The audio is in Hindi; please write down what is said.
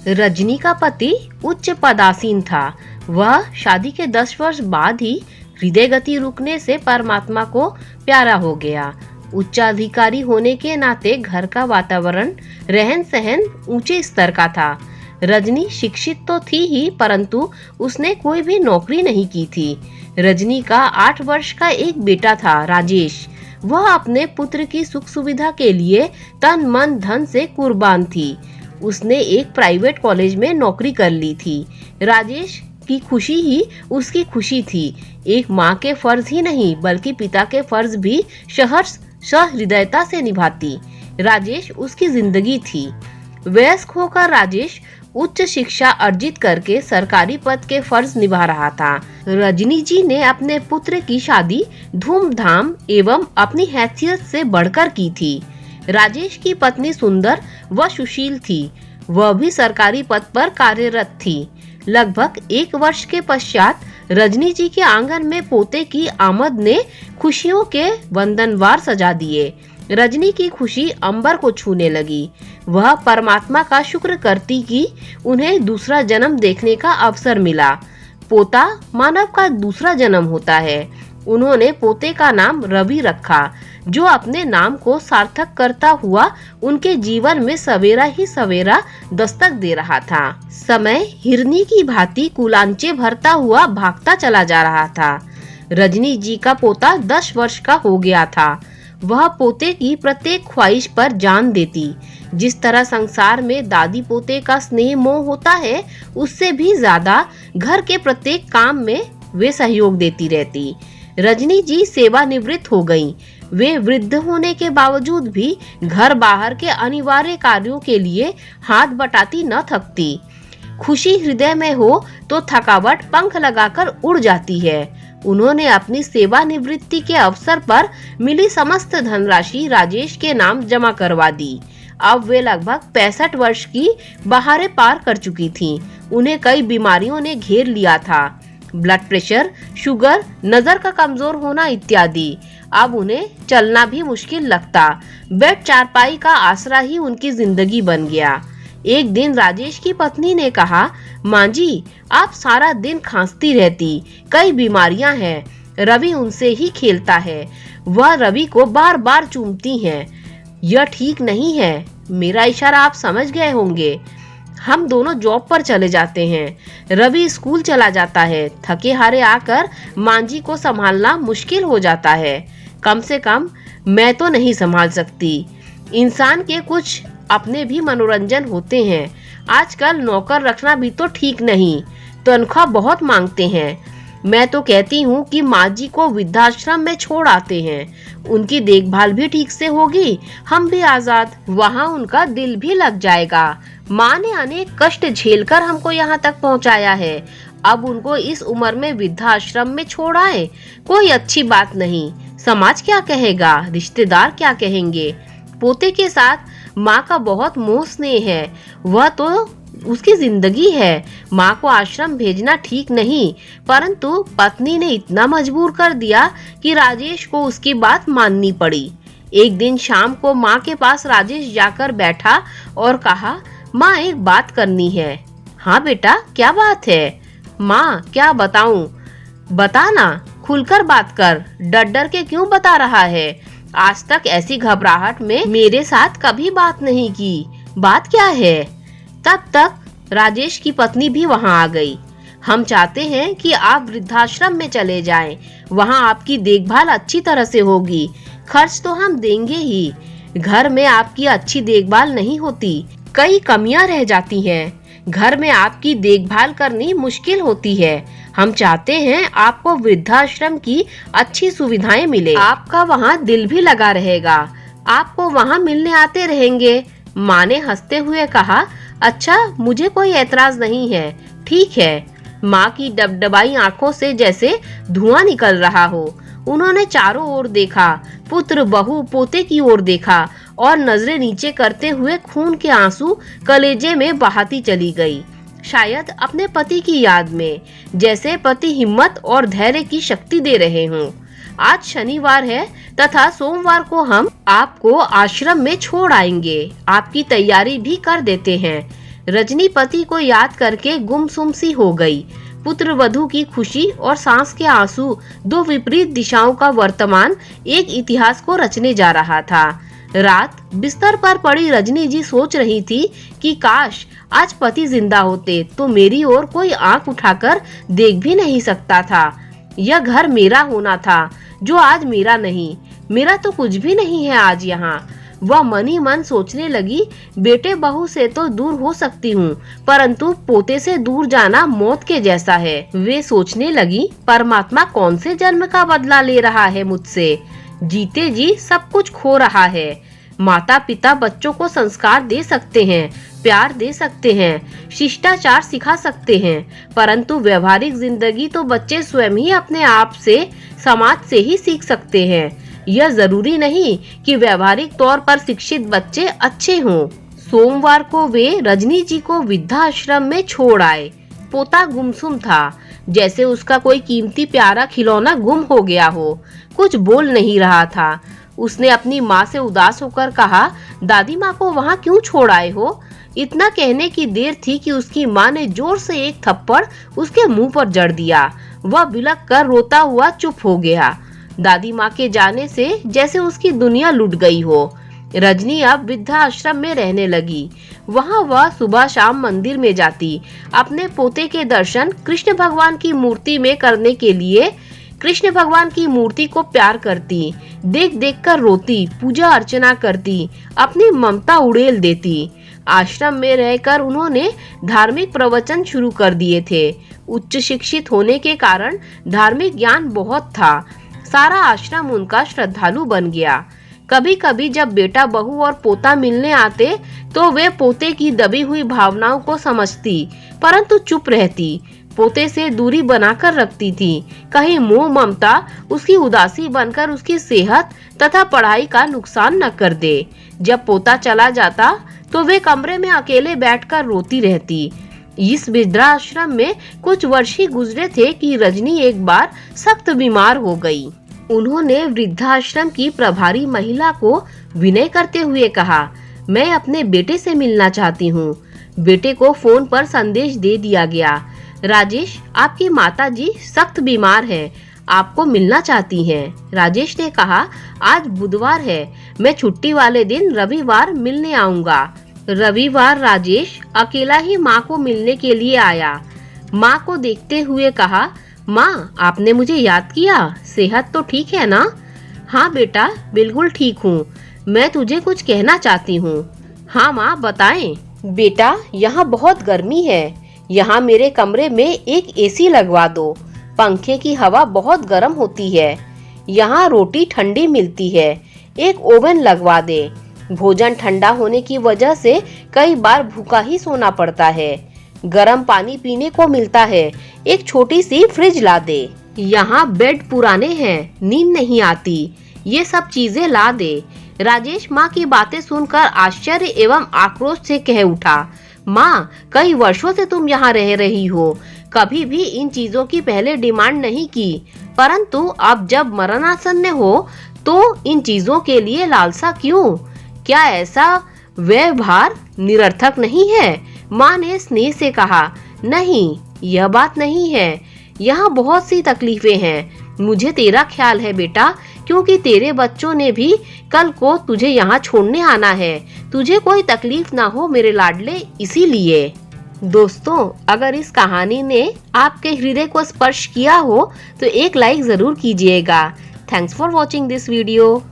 रजनी का पति उच्च पदासीन था। वह शादी के 10 वर्ष बाद ही हृदय गति रुकने से परमात्मा को प्यारा हो गया। उच्चाधिकारी होने के नाते घर का वातावरण, रहन सहन ऊंचे स्तर का था। रजनी शिक्षित तो थी ही, परंतु उसने कोई भी नौकरी नहीं की थी। रजनी का 8 वर्ष का एक बेटा था, राजेश। वह अपने पुत्र की सुख सुविधा के लिए तन मन धन से कुर्बान थी। उसने एक प्राइवेट कॉलेज में नौकरी कर ली थी। राजेश की खुशी ही उसकी खुशी थी। एक माँ के फर्ज ही नहीं बल्कि पिता के फर्ज भी सहर्ष सहृदयता से निभाती। राजेश उसकी जिंदगी थी। वयस्क होकर राजेश उच्च शिक्षा अर्जित करके सरकारी पद के फर्ज निभा रहा था। रजनी जी ने अपने पुत्र की शादी धूमधाम एवं अपनी हैसियत से बढ़कर की थी। राजेश की पत्नी सुंदर व सुशील थी। वह भी सरकारी पद पर कार्यरत थी। लगभग 1 वर्ष के पश्चात रजनी जी के आंगन में पोते की आमद ने खुशियों के वंदनवार सजा दिए। रजनी की खुशी अंबर को छूने लगी। वह परमात्मा का शुक्र करती कि उन्हें दूसरा जन्म देखने का अवसर मिला। पोता मानव का दूसरा जन्म होता है। उन्होंने पोते का नाम रवि रखा, जो अपने नाम को सार्थक करता हुआ उनके जीवन में सवेरा ही सवेरा दस्तक दे रहा था। समय हिरनी की भांति कुलांचे भरता हुआ भागता चला जा रहा था। रजनी जी का पोता 10 वर्ष का हो गया था। वह पोते की प्रत्येक ख्वाहिश पर जान देती। जिस तरह संसार में दादी पोते का स्नेह मोह होता है, उससे भी ज्यादा घर के प्रत्येक काम में वे सहयोग देती रहती। रजनी जी सेवानिवृत्त हो गईं। वे वृद्ध होने के बावजूद भी घर बाहर के अनिवार्य कार्यों के लिए हाथ बटाती न थकती। खुशी हृदय में हो तो थकावट पंख लगाकर उड़ जाती है। उन्होंने अपनी सेवानिवृत्ति के अवसर पर मिली समस्त धनराशि राजेश के नाम जमा करवा दी। अब वे लगभग 65 वर्ष की बहारें पार कर चुकी थीं। उन्हें कई बीमारियों ने घेर लिया था, ब्लड प्रेशर, शुगर, नजर का कमजोर होना इत्यादि। अब उन्हें चलना भी मुश्किल लगता। बेड चारपाई का आसरा ही उनकी जिंदगी बन गया। एक दिन राजेश की पत्नी ने कहा, माँ जी, आप सारा दिन खांसती रहती, कई बीमारियां हैं। रवि उनसे ही खेलता है। वह रवि को बार बार चूमती हैं। यह ठीक नहीं है। मेरा इशारा आप समझ गए होंगे। हम दोनों जॉब पर चले जाते हैं। रवि स्कूल चला जाता है। थके हारे आकर माँ जी को संभालना मुश्किल हो जाता है। कम से कम मैं तो नहीं संभाल सकती। इंसान के कुछ अपने भी मनोरंजन होते हैं। आजकल नौकर रखना भी तो ठीक नहीं, तनख्वाह बहुत मांगते हैं। मैं तो कहती हूँ कि माँ जी को वृद्धाश्रम में छोड़ आते हैं। उनकी देखभाल भी ठीक से होगी, हम भी आजाद, वहाँ उनका दिल भी लग जाएगा। माँ ने अनेक कष्ट झेलकर हमको यहाँ तक पहुँचाया है। अब उनको इस उम्र में वृद्धाश्रम में छोड़ आए, कोई अच्छी बात नहीं। समाज क्या कहेगा, रिश्तेदार क्या कहेंगे। पोते के साथ माँ का बहुत मोह स्नेह है। वह तो उसकी जिंदगी है। माँ को आश्रम भेजना ठीक नहीं, परंतु पत्नी ने इतना मजबूर कर दिया कि राजेश को उसकी बात माननी पड़ी। एक दिन शाम को माँ के पास राजेश जाकर बैठा और कहा, माँ एक बात करनी है। हाँ बेटा, क्या बात है? माँ क्या बताऊं? बता ना, खुलकर बात कर। डर डर के क्यों बता रहा है? आज तक ऐसी घबराहट में मेरे साथ कभी बात नहीं की। बात क्या है? तब तक राजेश की पत्नी भी वहां आ गई। हम चाहते हैं कि आप वृद्धाश्रम में चले जाएं। वहां आपकी देखभाल अच्छी तरह से होगी। खर्च तो हम देंगे ही। घर में आपकी अच्छी देखभाल नहीं होती, कई कमियां रह जाती हैं। घर में आपकी देखभाल करनी मुश्किल होती है। हम चाहते हैं आपको वृद्धाश्रम की अच्छी सुविधाएं मिले। आपका वहाँ दिल भी लगा रहेगा। आपको वहाँ मिलने आते रहेंगे। माँ ने हंसते हुए कहा, अच्छा, मुझे कोई ऐतराज नहीं है। ठीक है। माँ की डबडबाई आंखों से जैसे धुआं निकल रहा हो। उन्होंने चारों ओर देखा, पुत्र, बहू, पोते की ओर देखा और नजरें नीचे करते हुए खून के आंसू कलेजे में बहाती चली गई। शायद अपने पति की याद में, जैसे पति हिम्मत और धैर्य की शक्ति दे रहे हों। आज शनिवार है तथा सोमवार को हम आपको आश्रम में छोड़ आएंगे। आपकी तैयारी भी कर देते हैं। रजनी पति को याद करके गुमसुम सी हो गई। पुत्र वधू की खुशी और सांस के आंसू, दो विपरीत दिशाओं का वर्तमान एक इतिहास को रचने जा रहा था। रात बिस्तर पर पड़ी रजनी जी सोच रही थी कि काश आज पति जिंदा होते तो मेरी ओर कोई आंख उठाकर देख भी नहीं सकता था। यह घर मेरा होना था जो आज मेरा नहीं। मेरा तो कुछ भी नहीं है आज यहाँ। वह मन ही मन सोचने लगी, बेटे बहू से तो दूर हो सकती हूँ, परंतु पोते से दूर जाना मौत के जैसा है। वे सोचने लगी, परमात्मा कौन से जन्म का बदला ले रहा है मुझसे। जीते जी सब कुछ खो रहा है। माता पिता बच्चों को संस्कार दे सकते हैं, प्यार दे सकते हैं, शिष्टाचार सिखा सकते हैं, परंतु व्यवहारिक जिंदगी तो बच्चे स्वयं ही अपने आप से, समाज से ही सीख सकते हैं। यह जरूरी नहीं कि व्यवहारिक तौर पर शिक्षित बच्चे अच्छे हों। सोमवार को वे रजनी जी को वृद्धाश्रम में छोड़ आए। पोता गुमसुम था, जैसे उसका कोई कीमती प्यारा खिलौना गुम हो गया हो। कुछ बोल नहीं रहा था। उसने अपनी माँ से उदास होकर कहा, दादी माँ को वहाँ क्यों छोड़ आए हो? इतना कहने की देर थी कि उसकी माँ ने जोर से एक थप्पड़ उसके मुंह पर जड़ दिया। वह बिलख कर रोता हुआ चुप हो गया। दादी माँ के जाने से जैसे उसकी दुनिया लुट गई हो। रजनी अब वृद्धाश्रम में रहने लगी। वहाँ वह सुबह शाम मंदिर में जाती, अपने पोते के दर्शन कृष्ण भगवान की मूर्ति में करने के लिए कृष्ण भगवान की मूर्ति को प्यार करती, देख देख कर रोती, पूजा अर्चना करती, अपनी ममता उड़ेल देती। आश्रम में रहकर उन्होंने धार्मिक प्रवचन शुरू कर दिए थे। उच्च शिक्षित होने के कारण धार्मिक ज्ञान बहुत था। सारा आश्रम उनका श्रद्धालु बन गया। कभी कभी जब बेटा बहू और पोता मिलने आते तो वे पोते की दबी हुई भावनाओं को समझती, परंतु चुप रहती, पोते से दूरी बनाकर रखती थी। कहीं मोह ममता उसकी उदासी बनकर उसकी सेहत तथा पढ़ाई का नुकसान न कर दे। जब पोता चला जाता तो वे कमरे में अकेले बैठकर रोती रहती। इस वृद्धाश्रम में कुछ वर्ष ही गुजरे थे कि रजनी एक बार सख्त बीमार हो गई। उन्होंने वृद्धाश्रम की प्रभारी महिला को विनय करते हुए कहा, मैं अपने बेटे से मिलना चाहती हूँ। बेटे को फोन पर संदेश दे दिया गया, राजेश, आपकी माताजी सख्त बीमार है, आपको मिलना चाहती हैं। राजेश ने कहा, आज बुधवार है, मैं छुट्टी वाले दिन रविवार मिलने आऊंगा। रविवार राजेश अकेला ही माँ को मिलने के लिए आया। माँ को देखते हुए कहा, माँ, आपने मुझे याद किया, सेहत तो ठीक है ना? हाँ बेटा, बिल्कुल ठीक हूँ, मैं तुझे कुछ कहना चाहती हूँ। हाँ माँ, बताएं। बेटा, यहाँ बहुत गर्मी है, यहाँ मेरे कमरे में एक एसी लगवा दो। पंखे की हवा बहुत गर्म होती है। यहाँ रोटी ठंडी मिलती है, एक ओवन लगवा दे। भोजन ठंडा होने की वजह से कई बार भूखा ही सोना पड़ता है। गर्म पानी पीने को मिलता है, एक छोटी सी फ्रिज ला दे। यहाँ बेड पुराने हैं, नींद नहीं आती, ये सब चीजें ला दे। राजेश माँ की बातें सुनकर आश्चर्य एवं आक्रोश से कह उठा, माँ, कई वर्षों से तुम यहाँ रह रही हो, कभी भी इन चीजों की पहले डिमांड नहीं की, परंतु अब जब मरणासन्न हो तो इन चीजों के लिए लालसा क्यों? क्या ऐसा व्यवहार निरर्थक नहीं है? माँ ने स्नेह से कहा, नहीं, यह बात नहीं है, यहाँ बहुत सी तकलीफें हैं। मुझे तेरा ख्याल है बेटा, क्योंकि तेरे बच्चों ने भी कल को तुझे यहाँ छोड़ने आना है। तुझे कोई तकलीफ ना हो मेरे लाडले, इसीलिए। दोस्तों, अगर इस कहानी ने आपके हृदय को स्पर्श किया हो तो एक लाइक जरूर कीजिएगा। Thanks for watching this video.